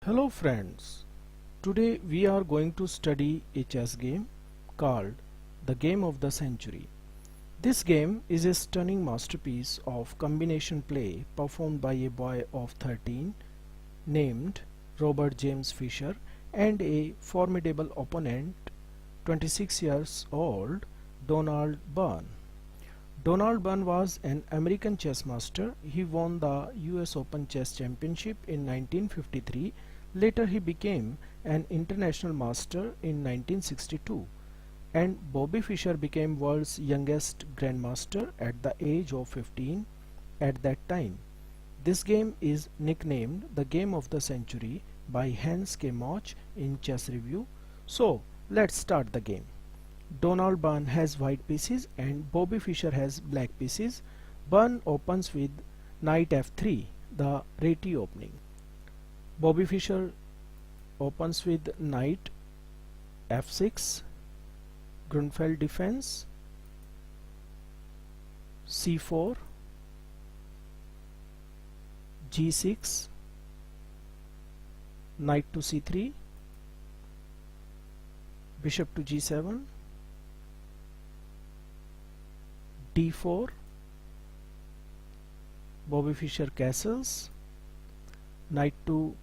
Hello friends, today we are going to study a chess game called the Game of the Century. This game is a stunning masterpiece of combination play performed by a boy of 13 named Robert James Fischer and a formidable opponent 26 years old Donald Byrne. Donald Byrne was an American chess master. He won the US Open Chess Championship in 1953. Later he became an international master in 1962. And Bobby Fischer became world's youngest grandmaster at the age of 15 at that time. This game is nicknamed the Game of the Century by Hans Kmoch in Chess Review. So let's start the game. Donald Byrne has white pieces and Bobby Fischer has black pieces. Byrne opens with knight f3, the Reti opening. Bobby Fischer opens with knight f6, Grunfeld defense, c4, g6, knight to c3, bishop to g7, d4, Bobby Fischer castles, knight to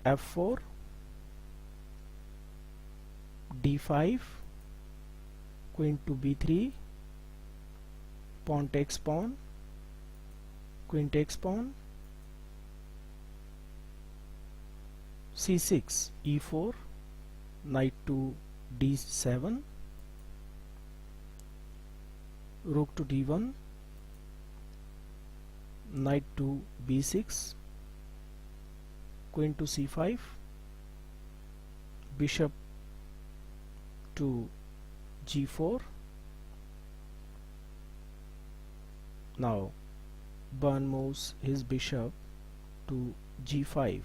f4, d5, queen to b3, pawn takes pawn, queen takes pawn, c6, e4, knight to d7, rook to d1, knight to b6, queen to c5, bishop to g4. Now Byrne moves his bishop to g5.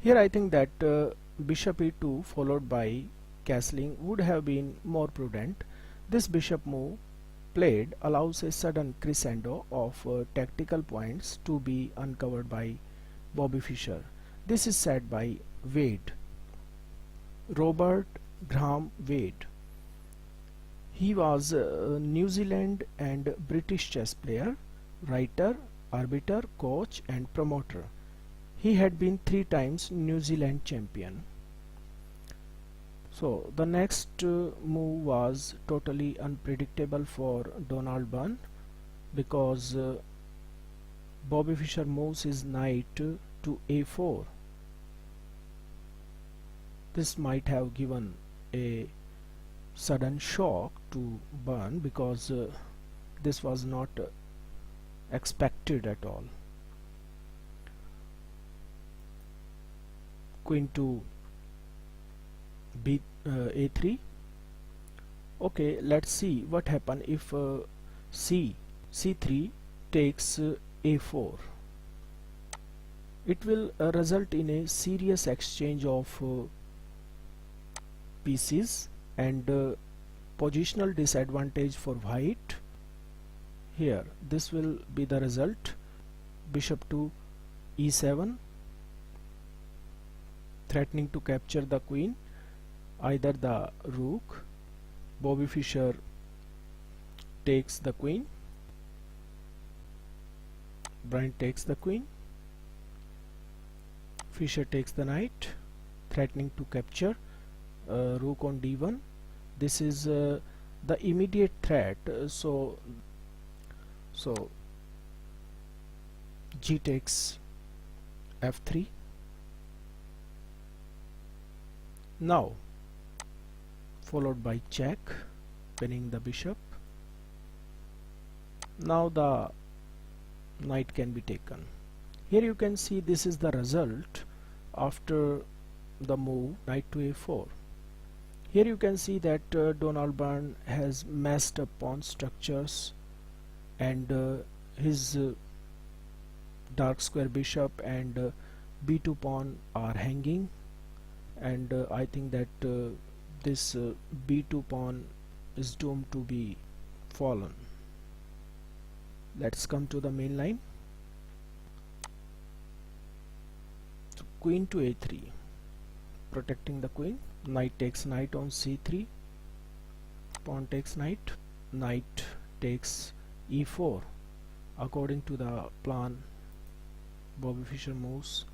Here I think that bishop e2 followed by castling would have been more prudent. This bishop move played allows a sudden crescendo of tactical points to be uncovered by Bobby Fischer. This is said by Wade, Robert Graham Wade. He was a New Zealand and British chess player, writer, arbiter, coach and promoter. He had been 3 times New Zealand champion. So the next move was totally unpredictable for Donald Byrne because Bobby Fischer moves his knight to a4. This might have given a sudden shock to Byrne because this was not expected at all. Queen to a3. Okay, let's see what happen if c3 takes a4. It will result in a serious exchange of pieces and positional disadvantage for white. Here this will be the result. Bishop to e7, threatening to capture the queen, either the rook. Bobby Fischer takes the queen, Bryne takes the queen, Fischer takes the knight, threatening to capture, rook on d1. This is the immediate threat, so g takes f3. Now followed by check, pinning the bishop. Now the knight can be taken. Here you can see this is the result after the move knight to a4. Here you can see that Donald Byrne has messed up pawn structures and his dark square bishop and b2 pawn are hanging, and I think that this b2 pawn is doomed to be fallen. Let's come to the main line. queen to a3, protecting the queen. Knight takes knight on c3, pawn takes knight, knight takes e4. According to the plan, Bobby Fischer moves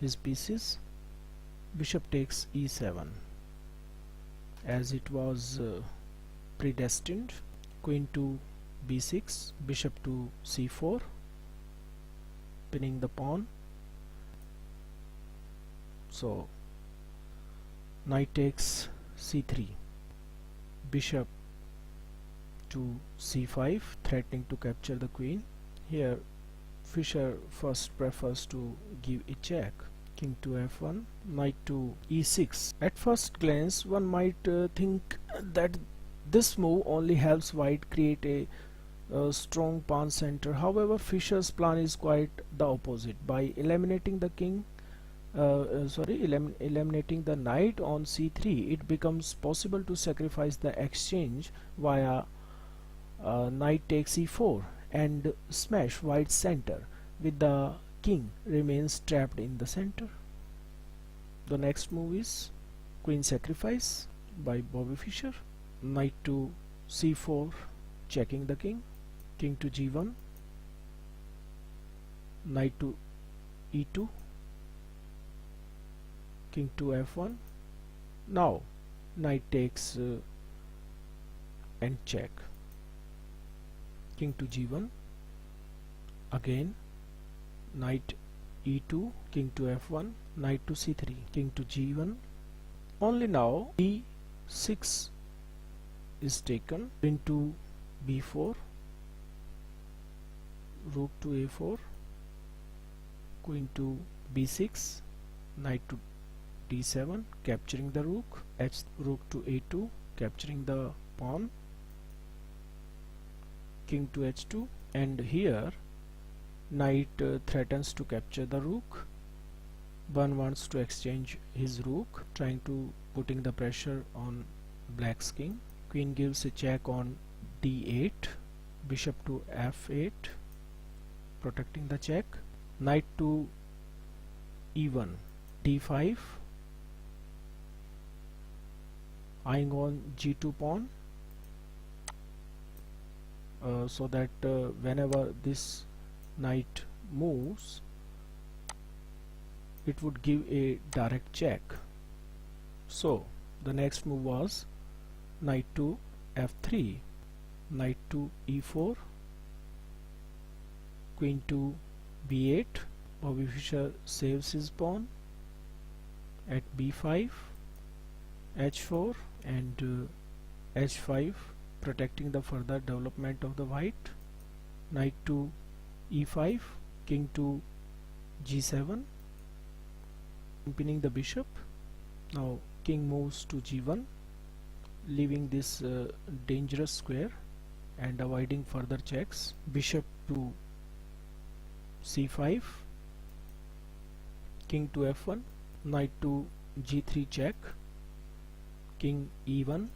his pieces. Bishop takes e7, as it was predestined. Queen to b6, bishop to c4, pinning the pawn. So knight takes c3, bishop to c5, threatening to capture the queen. Here Fischer first prefers to give a check. King to f1, knight to e6. At first glance one might think that this move only helps white create a strong pawn center. However, Fischer's plan is quite the opposite. By eliminating the king eliminating the knight on c3, it becomes possible to sacrifice the exchange via knight takes e4 and smash white's center, with the king remains trapped in the center. The next move is queen sacrifice by Bobby Fischer. Knight to c4, checking the king. King to g1, knight to e2, king to f1. Now knight takes and check. King to g1, again knight e2, king to f1, knight to c3, king to g1. Only now e6 is taken. Queen to b4, rook to a4, queen to b6, knight to d7, capturing the rook. Rook to a2, capturing the pawn. King to h2, and here knight threatens to capture the rook. Byrne wants to exchange his rook, trying to putting the pressure on black's king. Queen gives a check on d8, bishop to f8, protecting the check. Knight to e1, d5, eyeing on g2 pawn, so that whenever this knight moves, it would give a direct check. So the next move was knight to f3, knight to e4, queen to b8. Bobby Fischer saves his pawn at b5, h4 and h5, protecting the further development of the white. Knight to e5, king to g7, pinning the bishop. Now king moves to g1, leaving this dangerous square and avoiding further checks. Bishop to c5, king to f1, knight to g3 check, king e1,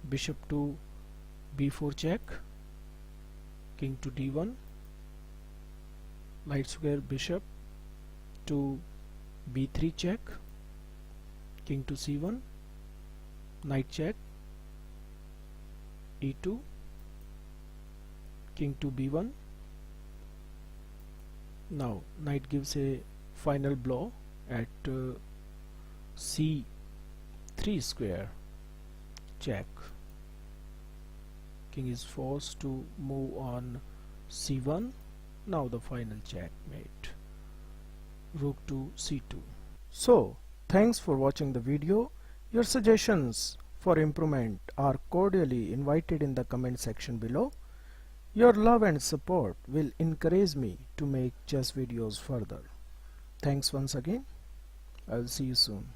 bishop to b4 check, king to d1, light square bishop to b3 check, king to c1, knight check, e2, king to b1. Now knight gives a final blow at c3 square, check. King is forced to move on c1. Now the final checkmate, rook to c2. So thanks for watching the video. Your suggestions for improvement are cordially invited in the comment section below. Your love and support will encourage me to make chess videos further. Thanks once again. I'll see you soon.